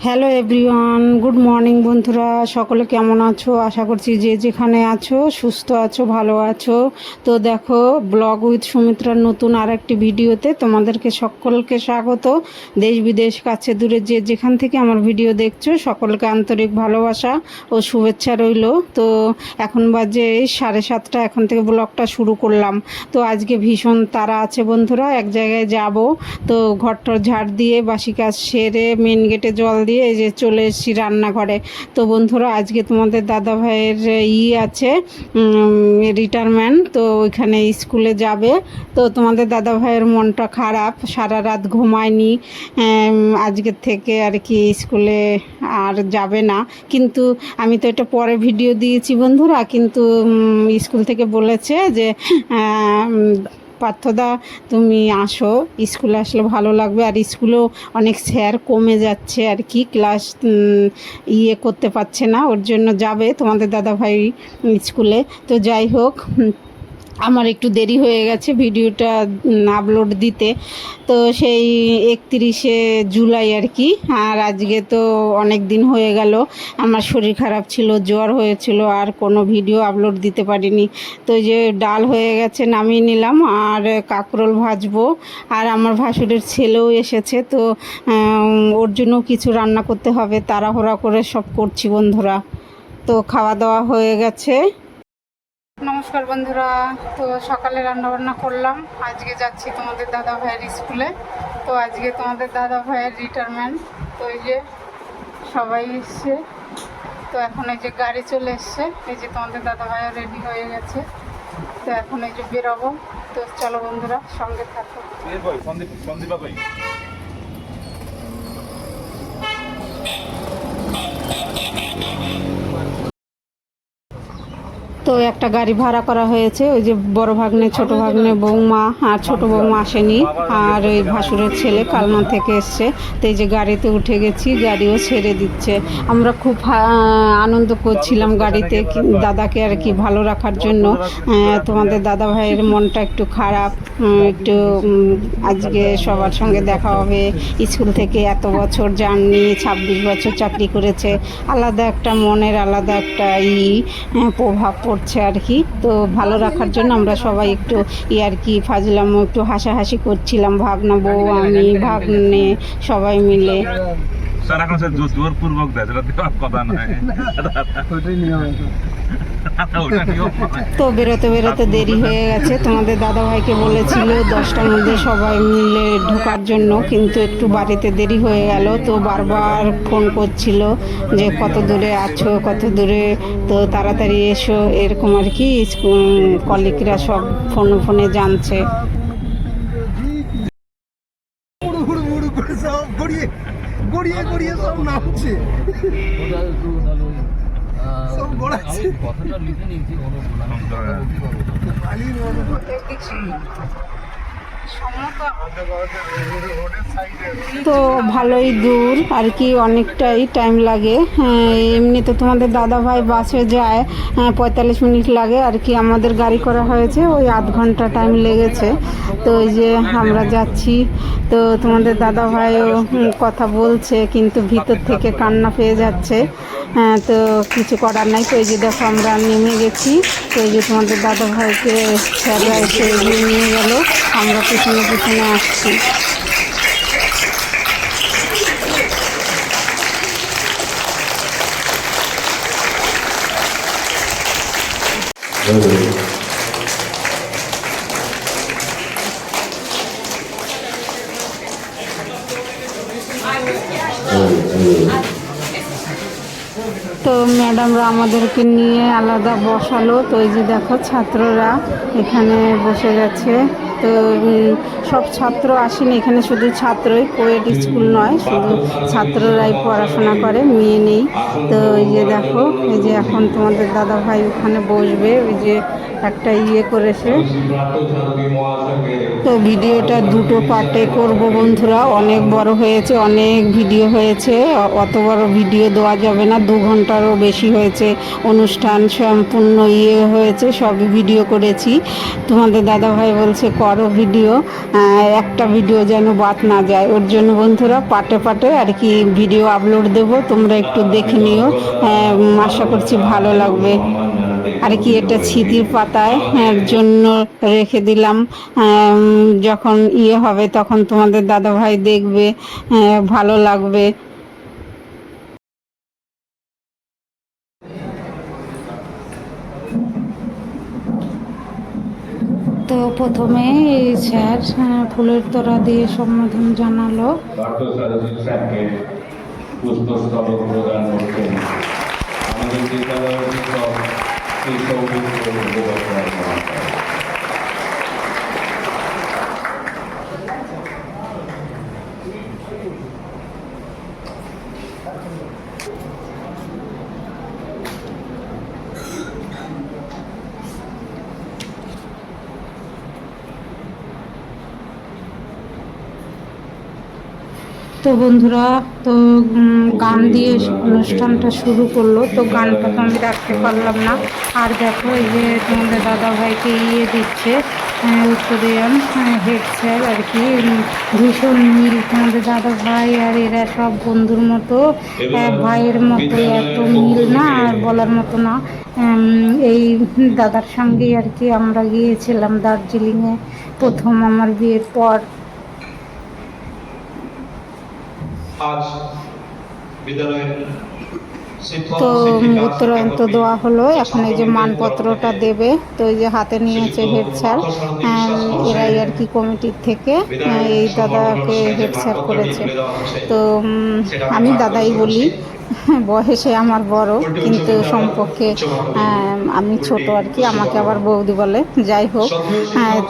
Hello everyone, good morning বন্ধুরা। সকলে কেমন আছো? আশা করছি যে যেখানে আছো সুস্থ আছো, ভালো আছো। তো দেখো, ব্লগ উইথ সুমিত্রার নতুন আর একটি ভিডিওতে তোমাদেরকে সকলকে স্বাগত। দেশ বিদেশ কাছে দূরে যে যেখান থেকে আমার ভিডিও দেখছো সকলকে আন্তরিক ভালোবাসা ও শুভেচ্ছা রইল। তো এখন বাজে 7:30, এখন থেকে ব্লগটা শুরু করলাম। তো আজকে ভীষণ তাড়া আছে বন্ধুরা, এক জায়গায় যাব। তো ঘরটর ঝাড় দিয়ে বাসি কাজ সেরে মেন গেটে জল দিয়ে এই যে চলে এসেছি রান্নাঘরে। তো বন্ধুরা, আজকে তোমাদের দাদা ভাইয়ের আছে রিটায়ারমেন্ট, তো ওইখানে স্কুলে যাবে। তো তোমাদের দাদা ভাইয়ের মনটা খারাপ, সারা রাত ঘুমায়নি আজকের থেকে আর কি, স্কুলে আর যাবে না। কিন্তু আমি তো এটা পরে ভিডিও দিয়েছি বন্ধুরা, কিন্তু স্কুল থেকে বলেছে যে পার্থদা তুমি আসো, স্কুলে আসলে ভালো লাগবে। আর স্কুলেও অনেক স্যার কমে যাচ্ছে আর কি, ক্লাস করতে পারছে না, ওর জন্য যাবে তোমাদের দাদাভাই স্কুলে। তো যাই হোক, আমার একটু দেরি হয়ে গেছে ভিডিওটা আপলোড দিতে। তো সেই 31শে জুলাই আর কি। আর আজকে তো অনেক দিন হয়ে গেল, আমার শরীর খারাপ ছিল, জ্বর হয়েছিল, আর কোনো ভিডিও আপলোড দিতে পারিনি। তো যে ডাল হয়ে গেছে, নামিয়ে নিলাম, আর কাঁকরোল ভাজবো। আর আমার ভাসুরের ছেলেও এসেছে, তো ওর জন্য কিছু রান্না করতে হবে, তাড়াহুড়া করে সব করছি বন্ধুরা। তো খাওয়া দাওয়া হয়ে গেছে। নমস্কার বন্ধুরা, তো সকালে রান্নাবান্না করলাম। আজকে যাচ্ছি তোমাদের দাদা ভাইয়ের স্কুলে। তো আজকে তোমাদের দাদা ভাইয়ের রিটায়ারমেন্ট। তো এই যে সবাই এসছে, তো এখন এই যে গাড়ি চলে এসছে, এই যে তোমাদের দাদা ভাইও রেডি হয়ে গেছে। তো এখন এই যে বেরোবো। তো চলো বন্ধুরা, সঙ্গে থাকো। তো একটা গাড়ি ভাড়া করা হয়েছে, ওই যে বড় ভাগ্নে, ছোট ভাগ্নে, বৌমা, আর ছোট বৌমা আসেনি, আর ওই ভাসুরের ছেলে কালনা থেকে এসছে। তো এই যে গাড়িতে উঠে গেছি, গাড়িও ছেড়ে দিচ্ছে। আমরা খুব আনন্দ করছিলাম গাড়িতে, দাদাকে আর কি ভালো রাখার জন্য। তোমাদের দাদা ভাইয়ের মনটা একটু খারাপ, একটু আজকে সবার সঙ্গে দেখা হবে। স্কুল থেকে এত বছর জার্নি, 26 বছর চাকরি করেছে, আলাদা একটা মনের আলাদা একটা প্রভাব পড়ছে আর কি। তো ভালো রাখার জন্য আমরা সবাই একটু আর কি ফাজলাম, একটু হাসাহাসি করছিলাম, ভাগনা বউ, আমি, ভাগ্নে, সবাই মিলে। তো বেরোতে বেরোতে দেরি হয়ে গেছে। তোমাদের দাদাভাইকে বলেছিল 10টার মধ্যে সবাই মিলে ঢোকার জন্য, কিন্তু একটু বাড়িতে দেরি হয়ে গেল। তো বারবার ফোন করছিল যে কত দূরে আছো, কত দূরে, তো তাড়াতাড়ি এসো, এরকম আর কি। কলিগরা সব ফোনে জানছে। গড়িয়ে গড়িয়ে সব নামছে, সব গড়াচ্ছে। কথাটা লিখে নিয়েছি, তো ভালোই দূর আর কি, অনেকটাই টাইম লাগে। এমনি তো তোমাদের দাদা ভাই বাসে যায় 45 মিনিট লাগে আর কি, আমাদের গাড়ি করা হয়েছে, ওই আধ ঘন্টা টাইম লেগেছে। তো ওই যে আমরা যাচ্ছি। তো তোমাদের দাদা ভাইও কথা বলছে, কিন্তু ভিতর থেকে কান্না পেয়ে যাচ্ছে। তো কিছু করার নাই। তো এই যে দেখো, আমরা নেমে গেছি। তো এই যে তোমাদের দাদা ভাইকে স্যাররা এসে এগিয়ে নিয়ে গেল, আমরা পিছনে পিছনে আসছি। তো ম্যাডামরা আমাদেরকে নিয়ে আলাদা বসালো। তো এই যে দেখো, ছাত্ররা এখানে বসে গেছে। তো সব ছাত্র আসেনি এখানে, শুধু ছাত্রই, কোয়েড স্কুল নয়, শুধু ছাত্ররাই পড়াশোনা করে, মেয়ে নেই। তো এই যে দেখো, এই যে এখন তোমাদের দাদা ভাই ওখানে বসবে, ওই যে একটা করেছে। তো ভিডিওটা দুটো পার্টে করব বন্ধুরা, অনেক বড় হয়েছে, অনেক ভিডিও হয়েছে, অত বড় ভিডিও দেওয়া যাবে না, 2 ঘন্টারও বেশি হয়েছে অনুষ্ঠান, সম্পূর্ণ হয়েছে, সবই ভিডিও করেছি। তোমাদের দাদাভাই বলছে করো ভিডিও, একটা ভিডিও যেন বাদ না যায়, ওর জন্য বন্ধুরা পার্টে পার্টে আর কি ভিডিও আপলোড দেব, তোমরা একটু দেখে নিও, আশা করছি ভালো লাগবে। আর কি এটা স্মৃতির পাতায় জন্য রেখে দিলাম, যখন হবে তখন তোমাদের দাদাভাই দেখবে, ভালো লাগবে। তো প্রথমে এই স্যার ফুলের তোড়া দিয়ে সম্বোধন জানালো। পুষ্পস্তবক প্রদান করতেন। আমাদের বিদ্যালয়ের শিক্ষক এই সৌভিত্র মুখোপাধ্যায় মহাশয়। তো বন্ধুরা, তো গান দিয়ে অনুষ্ঠানটা শুরু করলো, তো গানটা তো আমি রাখতে পারলাম না। আর দেখো এই যে তোমাদের দাদাভাইকে দিচ্ছে উত্তরীয়ান হেড স্যার আর কি, ভীষণ মিল তোমাদের দাদাভাই আর এরা সব বন্ধুর মতো, ভাইয়ের মতো, এত মিল না আর বলার মতো না। এই দাদার সঙ্গেই আর কি আমরা গিয়েছিলাম দার্জিলিংয়ে প্রথম আমার বিয়ের পর। আজ বিদ্যালয়ের তো উত্তরায়ণ তো দেওয়া হলো, এখন এই যে মানপত্রটা দেবে, তো এই যে হাতে নিয়েছে হেড স্যার, এরাই আর কি কমিটির থেকে এই দাদাকে হেড স্যার করেছে। তো আমি দাদাই বলি, বয়সে আমার বড় কিন্তু সম্পর্কে আমি ছোট আর কি, আমাকে আবার বৌদি বলে, যাই হোক।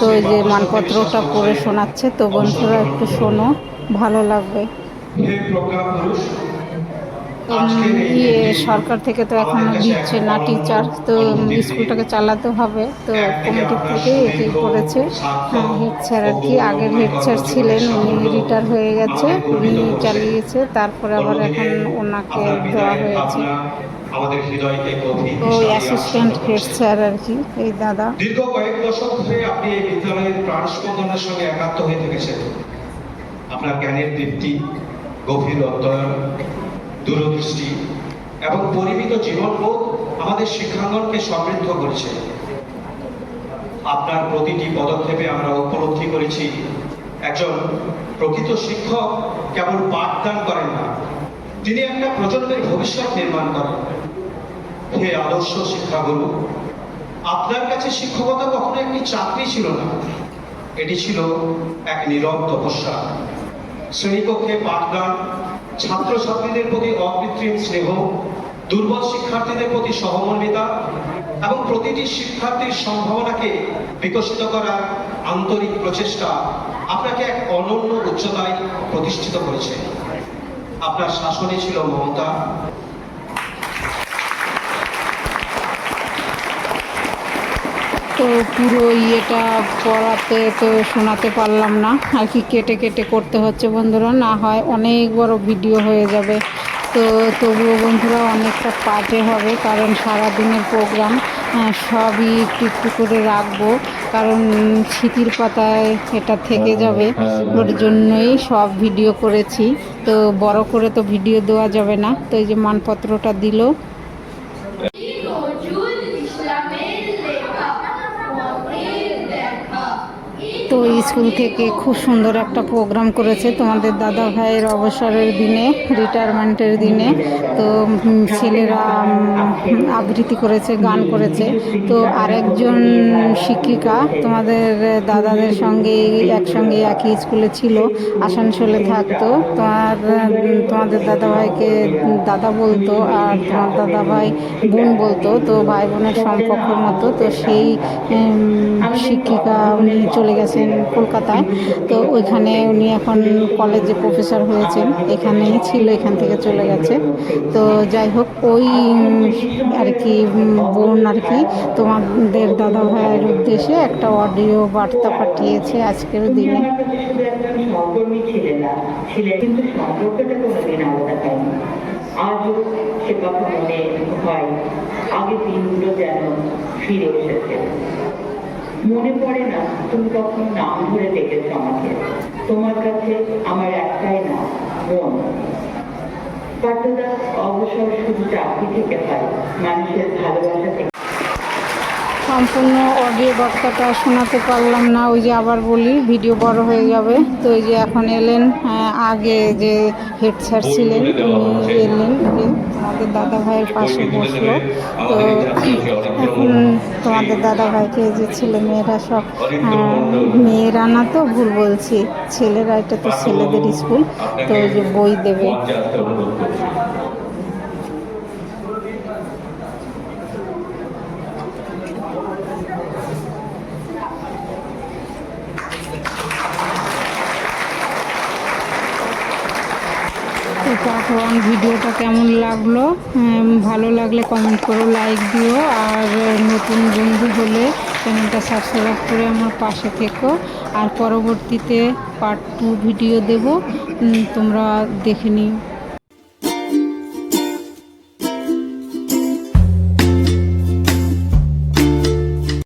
তো এই যে মানপত্রটা পড়ে শোনাচ্ছে, তো বন্ধুরা একটু শোনো, ভালো লাগবে। সরকার থেকে তো এখনো দিচ্ছে না টিচার, তো স্কুলটাকে চালাতে হবে, তো কমিটির থেকে এটি করেছে হেড স্যার আর কি। আগের হেড স্যার ছিলেন, উনি রিটায়ার হয়ে গেছে, উনি চালিয়েছে, তারপরে আবার এখন ওনাকে দেওয়া হয়েছে। ও অ্যাসিস্ট্যান্ট হেড স্যার আর কি এই দাদা। দীর্ঘ কয়েক দশক ধরে আপনি এই বিদ্যালয়ের প্রাণ স্পন্দনের সঙ্গে একাত্ম হয়ে থেকেছেন। আপনার জ্ঞানের দীপ্তি, গভীর অধ্যয়ন, দূরদৃষ্টি এবং পরিমিত জীবনবোধ আমাদের শিক্ষাঙ্গনকে সমৃদ্ধ করেছে। আপনার প্রতিটি পদক্ষেপে আমরা উপলব্ধি করেছি, একজন প্রকৃত শিক্ষক কেবল পাঠদান করেন না, তিনি একটা প্রজন্মের ভবিষ্যৎ নির্মাণ করেন। হে আদর্শ শিক্ষাগুরু, আপনার কাছে শিক্ষকতা কখনো একটি চাকরি ছিল না, এটি ছিল এক নীরব তপস্যা। শ্রেণীকক্ষে পাঠদান, ছাত্রছাত্রীদের প্রতি অকৃত্রিম স্নেহ, দুর্বল শিক্ষার্থীদের প্রতি সহমর্মিতা এবং প্রতিটি শিক্ষার্থীর সম্ভাবনাকে বিকশিত করার আন্তরিক প্রচেষ্টা আপনাকে এক অনন্য উচ্চতায় প্রতিষ্ঠিত করেছে। আপনার শাসনে ছিল মমতা। তো পুরো পড়াতে তো শোনাতে পারলাম না আর কি, কেটে কেটে করতে হচ্ছে বন্ধুরা, না হয় অনেক বড় ভিডিও হয়ে যাবে। তো তবুও বন্ধুরা অনেকটা পার্টে হবে, কারণ সারাদিনের প্রোগ্রাম সবই একটু একটু করে রাখবো, কারণ স্মৃতির পাতায় এটা থেকে যাবে, ওর জন্যই সব ভিডিও করেছি। তো বড় করে তো ভিডিও দেওয়া যাবে না। তো এই যে মানপত্রটা দিল। তো স্কুল থেকে খুব সুন্দর একটা প্রোগ্রাম করেছে তোমাদের দাদা ভাইয়ের অবসরের দিনে, রিটায়ারমেন্টের দিনে। তো ছেলেরা আবৃত্তি করেছে, গান করেছে। তো আরেকজন শিক্ষিকা তোমাদের দাদাদের সঙ্গে একসঙ্গে একই স্কুলে ছিল, আসানসোলে থাকতো, তোমাদের তোমাদের দাদাভাইকে দাদা বলতো আর তোমার দাদাভাই বোন বলতো, তো ভাই বোনের সম্পর্কের মতো। তো সেই শিক্ষিকা উনি চলে গেছেন কলকাতায়, তো ওইখানে উনি এখন কলেজে প্রফেসর হয়েছেন, এখানেই ছিল, এখান থেকে চলে গেছে। তো যাই হোক, ওই আর কি বোন আর কি তোমাদের দাদা ভাইয়ের উদ্দেশ্যে একটা অডিও বার্তা পাঠিয়েছে আজকের দিনে। সহকর্মী ছিলেন না, ছিলেন, কিন্তু সম্পর্কটা কোনোদিন আলাদা হয়নি। আজও সে কথা মনে হয়, আগে দিনগুলো যেন ফিরে এসেছে। মনে পড়ে না তুমি কখনো নাম ধরে ডেকেছ আমাকে। তোমার কাছে আমার একটাই নাম, মন। পাঠদা অবসর শুধু চাকরি থেকে হয়, মানুষের ভালোবাসা থেকে। সম্পূর্ণ অডিও বার্তাটা শোনাতে পারলাম না, ওই যে আবার বলি ভিডিও বড় হয়ে যাবে। তো ওই যে এখন এলেন, আগে যে হেড স্যার ছিলেন উনি এলেন, তোমাদের দাদা ভাইয়ের পাশে বসলো। তো এখন তোমাদের দাদা ভাইকে যে ছেলে মেয়েরা সব, মেয়েরা না তো ভুল বলছি, ছেলেরা, এটা তো ছেলেদের স্কুল, তো ওই যে বই দেবে। পার্ট 1 ভিডিওটা কেমন লাগলো, ভালো লাগলে কমেন্ট করো, লাইক দিও, আর নতুন বন্ধু হলে চ্যানেলটা সাবস্ক্রাইব করে আমার পাশে থেকো। আর পরবর্তীতে পার্ট 2 ভিডিও দেব, তোমরা দেখে নিও।